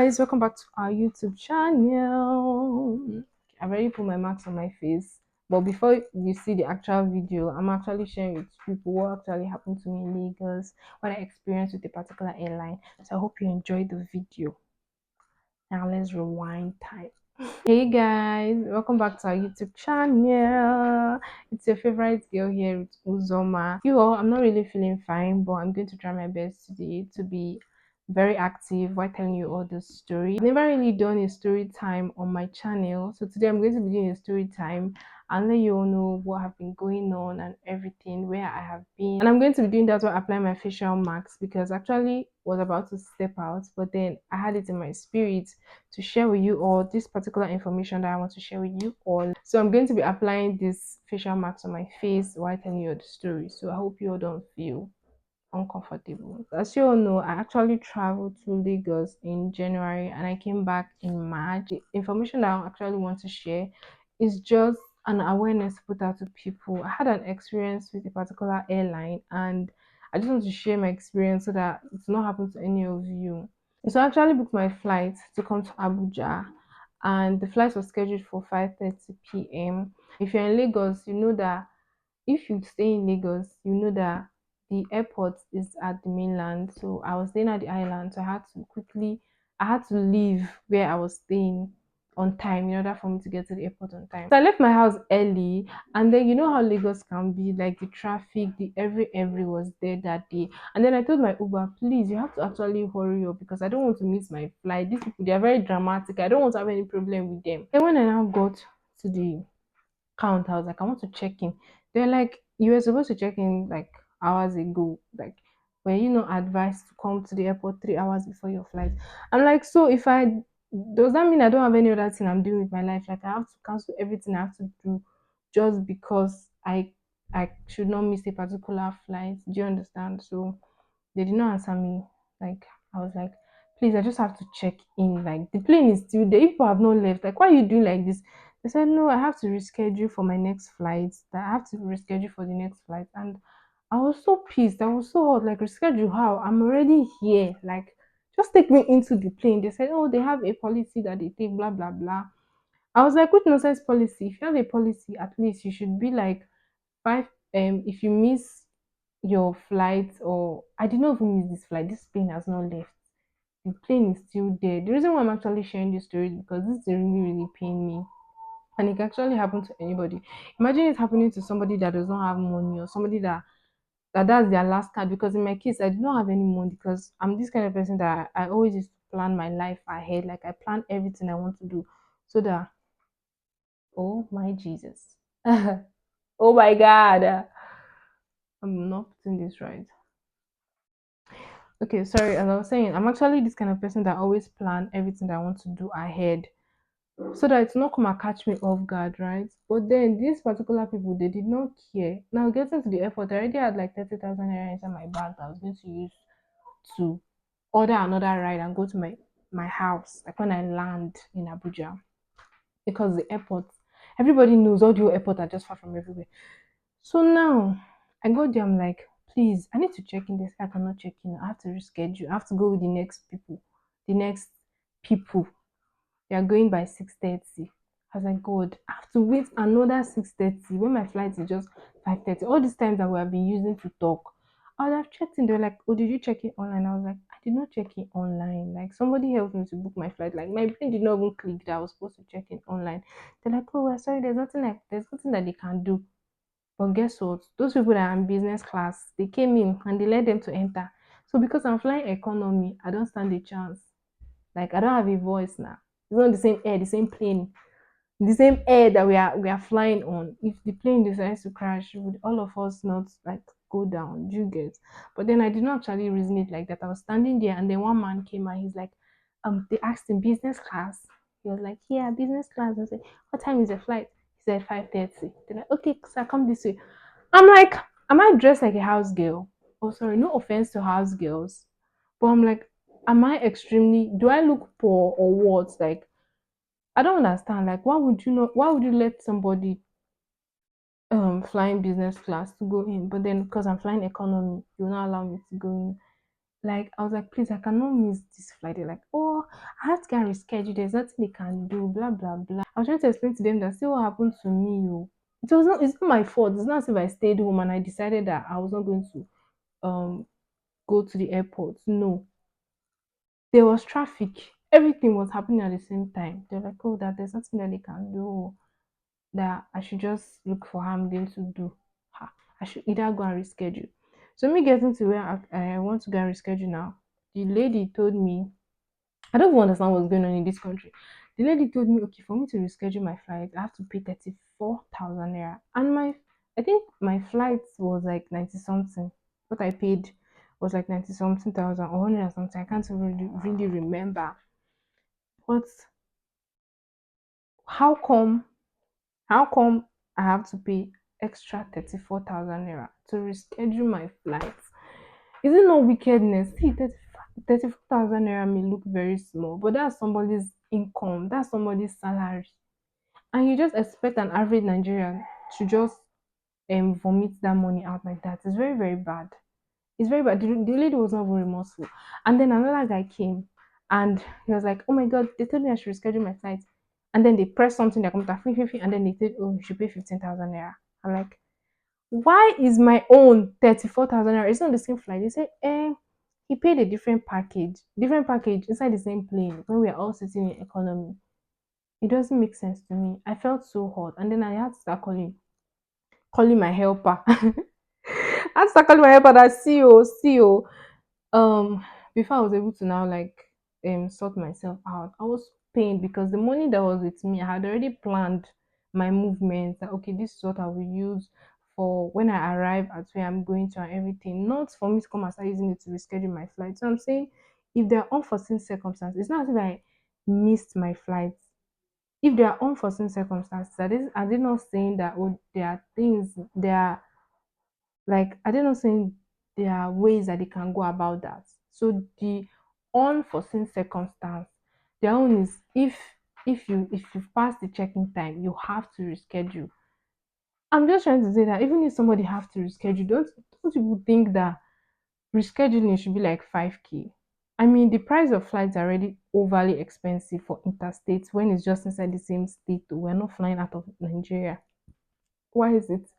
guys, welcome back to our YouTube channel. I've already put my marks on my face, but before you see the actual video, I'm actually sharing with people what actually happened to me in Lagos, what I experienced with a particular airline. So I hope you enjoyed the video. Now let's rewind time. Hey guys, welcome back to our YouTube channel. It's your favorite girl here with Uzoma. You all, I'm not really feeling fine, but I'm going to try my best today to be very active while telling you all this story. I've never really done a story time on my channel, so today I'm going to be doing a story time and let you all know what have been going on and everything, where I have been. And I'm going to be doing that while applying my facial marks because actually was about to step out, but then I had it in my spirit to share with you all this particular information that I want to share with you all. So I'm going to be applying these facial marks on my face while telling you the story. So I hope you all don't feel uncomfortable. As you all know, I actually traveled to Lagos in January and I came back in March. The information that I actually want to share is just an awareness to put out to people. I had an experience with a particular airline and I just want to share my experience so that it's not happen to any of you. So I actually booked my flight to come to Abuja and the flight was scheduled for 5:30 p.m. If you're in Lagos, you know that if you stay in Lagos, you know that the airport is at the mainland. So I was staying at the island, so I had to leave where I was staying on time in order for me to get to the airport on time. So I left my house early, and then you know how Lagos can be, like the traffic, the every was there that day. And then I told my Uber, please, you have to actually hurry up because I don't want to miss my flight. These people, they are very dramatic. I don't want to have any problem with them. And when I now got to the count. I was like, I want to check in. They're like, you were supposed to check in like hours ago. Like, were you not advised to come to the airport 3 hours before your flight? I'm like, so if I does that mean I don't have any other thing I'm doing with my life? Like I have to cancel everything I have to do just because I should not miss a particular flight. Do you understand? So they did not answer me. Like I was like, please, I just have to check in. Like the plane is still there. People have not left. Like, why are you doing like this? They said, no, I have to reschedule for my next flight. That I have to reschedule for the next flight. And I was so pissed. I was so hot. Like, reschedule how? I'm already here. Like, just take me into the plane. They said, oh, they have a policy that they take, blah, blah, blah. I was like, what nonsense policy? If you have a policy, at least you should be like five if you miss your flight, or I did not even miss this flight, this plane has not left, the plane is still there. The reason why I'm actually sharing this story is because this is really pain me, and it can actually happen to anybody. Imagine it happening to somebody that does not have money, or somebody that's their last card. Because in my case, I did not have any money because I'm this kind of person that I always used to plan my life ahead. Like I plan everything I want to do so that, oh my Jesus. Oh my God, I'm not putting this right. Okay, sorry, as I was saying, I'm actually this kind of person that always plan everything that I want to do ahead so that it's not come and catch me off guard, right? But then these particular people, they did not care. Now getting to the airport, I already had like 30,000 naira inside my bag that I was going to use to order another ride and go to my house, like when I land in Abuja. Because the airport, everybody knows all the whole airport are just far from everywhere. So now I got there, I'm like, please, I need to check in this. I cannot check in. I have to reschedule. I have to go with the next people. The next people. They are going by 6:30. I was like, God, I have to wait another 6:30 when my flight is just 5:30. All these times that we have been using to talk. I would have checked in. They were like, oh, did you check in online? I was like, I did not check in online. Like somebody helped me to book my flight. Like my brain did not even click that I was supposed to check in online. They're like, oh, well, sorry, there's nothing that they can do. But guess what? Those people that are in business class, they came in and they let them to enter. So because I'm flying economy, I don't stand a chance. Like I don't have a voice now. It's not the same air, the same plane, the same air that we are flying on. If the plane decides to crash, would all of us not like go down? Do you get? But then I did not actually reason it like that. I was standing there and then one man came and he's like, they asked him business class. He was like, yeah, business class. I said, what time is the flight? He said 5:30. They're like, okay, sir, come this way. I'm like, am I dressed like a house girl? Oh, sorry, no offense to house girls, but I'm like, am I extremely? Do I look poor or what? Like, I don't understand. Like, why would you not? Why would you let somebody flying business class to go in, but then because I'm flying economy, you will not allow me to go in? Like I was like, please, I cannot miss this flight. They're like, oh, I have to get rescheduled. There's nothing they can do. Blah blah blah. I was trying to explain to them that see what happened to me. Oh, it was not. It's not my fault. It's not as if I stayed home and I decided that I was not going to go to the airport. No, there was traffic. Everything was happening at the same time. They're like, oh, that there's nothing that they can do. That I should just look for how I'm going to do. I should either go and reschedule. So me getting to where I want to go and reschedule now. The lady told me I don't even understand what's going on in this country. The lady told me, okay, for me to reschedule my flight, I have to pay 34,000 naira. And I think my flight was like 90 something. What I paid was like 90 something thousand or 100 and something. I can't really remember. But how come, how come I have to pay extra 34,000 naira to reschedule my flight? Is it not wickedness? See, 34,000 naira may look very small, but that's somebody's income, that's somebody's salary. And you just expect an average Nigerian to just vomit that money out like that. It's very, very bad. It's very bad. The lady was not even remorseful. And then another guy came and he was like, oh my God, they told me I should reschedule my flight. And then they pressed something that comes to free, free, free, and then they said, oh, you should pay 15,000 naira. I'm like, why is my own 34,000 naira? It's not the same flight. They said, he paid a different package inside the same plane when we are all sitting in economy. It doesn't make sense to me. I felt so hot, and then I had to start calling my helper. I had to start calling my helper that CEO. Before I was able to now like sort myself out, I was pained because the money that was with me, I had already planned my movements. That okay, this is what I will use for when I arrive at where I'm going to and everything. Not for me to come and start using it to reschedule my flight. So I'm saying if there are unforeseen circumstances, it's not as if I missed my flight. If there are unforeseen circumstances, are they not saying that oh there are things there are like are they not saying there are ways that they can go about that? So the unforeseen circumstance, their own is if you've passed the check-in time, you have to reschedule. I'm just trying to say that even if somebody have to reschedule, don't people think that rescheduling should be like 5K? I mean, the price of flights are already overly expensive for interstate when it's just inside the same state. We're not flying out of Nigeria. Why is it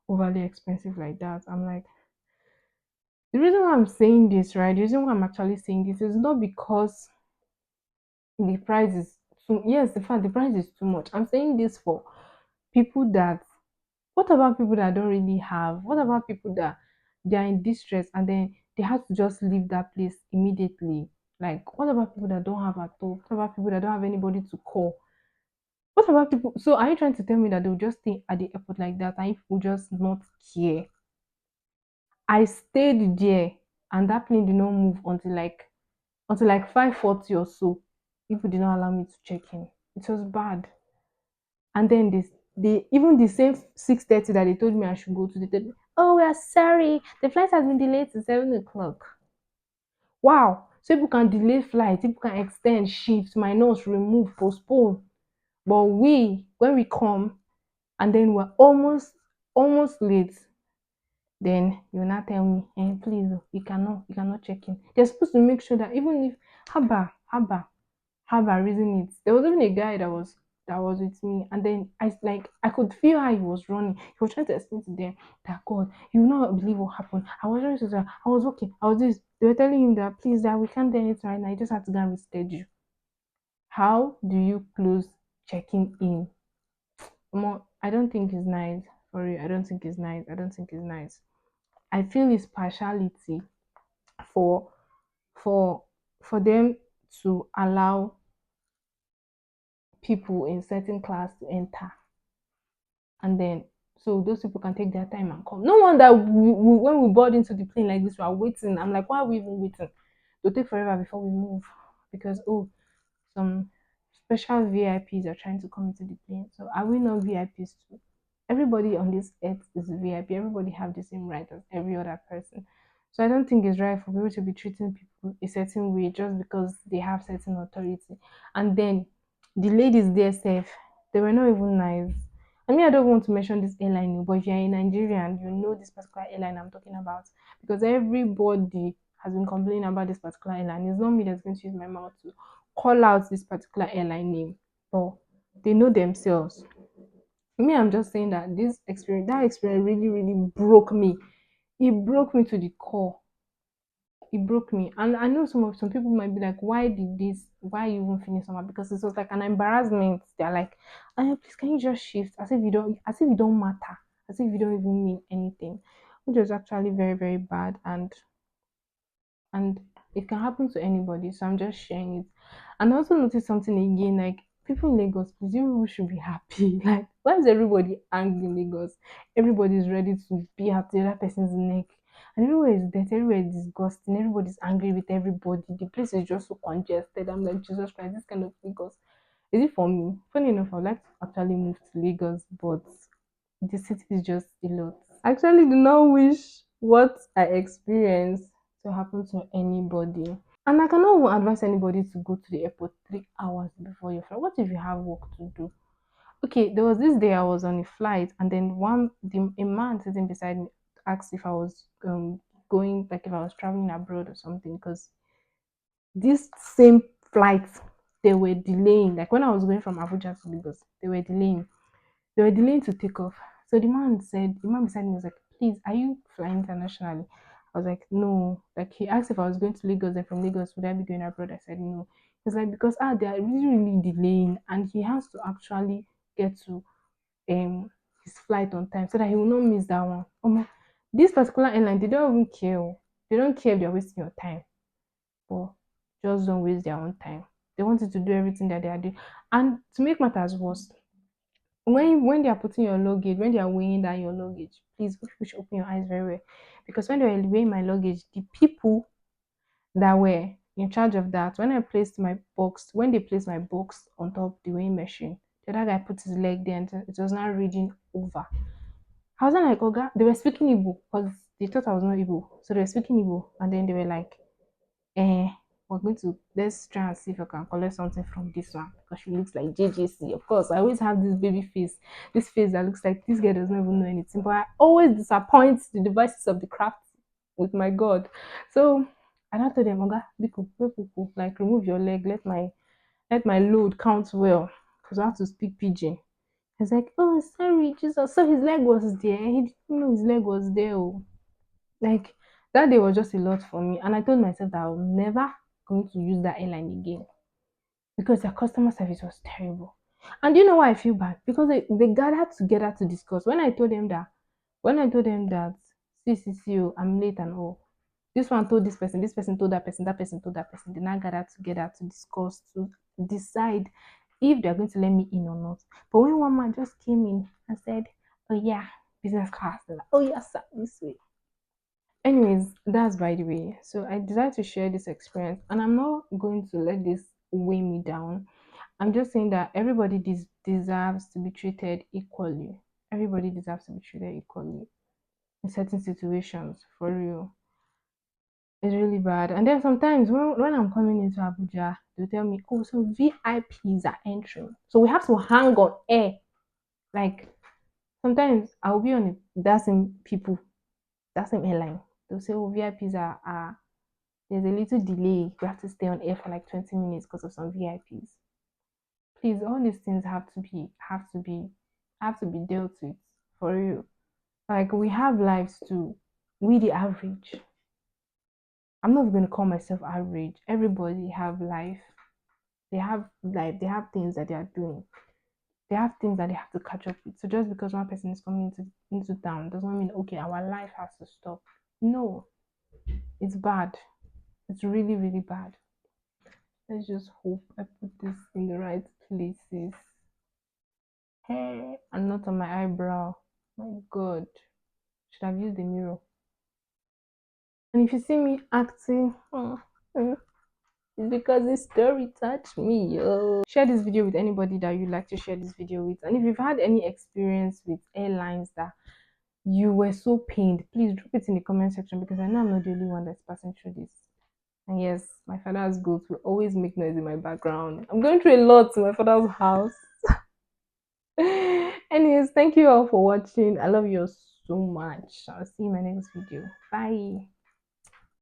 overly expensive like that? I'm like, the reason why I'm saying this, right? The reason why I'm actually saying this is not because the price is too, yes, the fact the price is too much. I'm saying this for people that, what about people that don't really have? What about people that they are in distress and then they have to just leave that place immediately? Like, what about people that don't have at all? What about people that don't have anybody to call? What about people? So, are you trying to tell me that they'll just stay at the airport like that and people just not care? I stayed there and that plane did not move until like 5:40 or so. People did not allow me to check in. It was bad. And then this they even the same 6:30 that they told me I should go to, they told me, oh, we are sorry. The flight has been delayed to 7 o'clock. Wow. So people can delay flights, people can extend shifts, minus, remove, postpone. But when we come and then we're almost late, then you will not tell me, please, oh, you cannot check in. They're supposed to make sure that even if haba reason it. There was even a guy that was with me, and then I could feel how he was running. He was trying to explain to them that God, you will not believe what happened. I was trying to say, I was okay, I was this. They were telling him that please that we can't do anything right now. I just have to go and reschedule. How do you close checking in? I don't think it's nice. For you, I don't think it's nice. I don't think it's nice. I feel it's partiality for for for them to allow people in certain class to enter, and then so those people can take their time and come. No wonder when we board into the plane like this, we are waiting. I'm like, why are we even waiting? It'll take forever before we move because oh, some special VIPs are trying to come into the plane. So are we not VIPs too? Everybody on this earth is a VIP. Everybody have the same right as every other person. So I don't think it's right for people to be treating people a certain way just because they have certain authority. And then the ladies there safe, they were not even nice. I mean, I don't want to mention this airline, but if you're in Nigeria and you know this particular airline I'm talking about, because everybody has been complaining about this particular airline. It's not me that's going to use my mouth to call out this particular airline name, but they know themselves. Me, I'm just saying that that experience really, really broke me. It broke me to the core. It broke me. And I know some people might be like, why did this? Why you even finish summer? Because it was like an embarrassment. They're like, please can you just shift? As if you don't matter. As if you don't even mean anything. Which was actually very, very bad, and it can happen to anybody. So I'm just sharing it. And I also noticed something again, like people in Lagos, please, you people should be happy. Like, why is everybody angry in Lagos? Everybody is ready to be at the other person's neck. And everywhere is dirty, everywhere is disgusting, everybody's angry with everybody. The place is just so congested. I'm like, Jesus Christ, this kind of Lagos. Is it for me? Funny enough, I'd like to actually move to Lagos, but the city is just a lot. I actually do not wish what I experienced to happen to anybody. And I cannot even advise anybody to go to the airport 3 hours before your flight. What if you have work to do? Okay, there was this day I was on a flight, and then a man sitting beside me asked if I was going, like if I was traveling abroad or something, because this same flight they were delaying. Like when I was going from Abuja to Lagos, they were delaying to take off. So the man beside me was like, please, are you flying internationally? I was like, no. Like he asked if I was going to Lagos, and from Lagos, would I be going abroad? I said no. He was like, because they are really, really delaying, and he has to actually get to um his flight on time so that he will not miss that one. This particular airline, they don't even care. Oh. They don't care if they're wasting your time. But just don't waste their own time. They want you to do everything that they are doing. And to make matters worse, when they are putting your luggage, when they are weighing down your luggage, please you should open your eyes very well. Because when they were weighing my luggage, the people that were in charge of that, when they placed my box on top the weighing machine, the other guy put his leg there and it was not reading over. I was not like, Oga, they were speaking Igbo because they thought I was not Igbo. So they were speaking Igbo, and then they were like, eh, we're going to let's try and see if I can collect something from this one because she looks like JJC. Of course, I always have this baby face, this face that looks like this girl does not even know anything. But I always disappoint the devices of the craft with my God. So I now told them, Oga, Biko, Biko, like remove your leg, let my load count well. Because I have to speak pidgin. He's like, oh sorry, Jesus. So his leg was there. He didn't know his leg was there. Oh. Like that day was just a lot for me, and I told myself that I was never going to use that airline again because their customer service was terrible. And do you know why I feel bad? Because they gathered together to discuss. When I told them that, see, oh, I'm late and all. This one told this person told that person told that person. They now gathered together to discuss to decide if they're going to let me in or not. But when one man just came in and said, "Oh yeah, business class," they're like, "Oh yeah, sir, this way." Anyways, that's by the way. So I decided to share this experience, and I'm not going to let this weigh me down. I'm just saying that everybody deserves to be treated equally. Everybody deserves to be treated equally in certain situations, for real. It's really bad. And then sometimes when I'm coming into Abuja, they tell me, oh, so VIPs are entering. So we have to hang on air. Like sometimes I'll be on that same people, that same airline. They'll say, oh, VIPs are there's a little delay. We have to stay on air for like 20 minutes because of some VIPs. Please, all these things have to be dealt with for real. Like we have lives too. We the average. I'm not going to call myself average. Everybody have life. They have life. They have things that they are doing. They have things that they have to catch up with. So just because one person is coming into town does not mean okay, our life has to stop. No, it's bad. It's really, really bad. Let's just hope I put this in the right places. Hair and not on my eyebrow. My God. Should have used the mirror. And if you see me acting, it's because this story touched me, yo. Share this video with anybody that you'd like to share this video with. And if you've had any experience with airlines that you were so pained, please drop it in the comment section because I know I'm not the only one that's passing through this. And yes, my father's goats will always make noise in my background. I'm going through a lot in my father's house. Anyways, thank you all for watching. I love you all so much. I'll see you in my next video. Bye.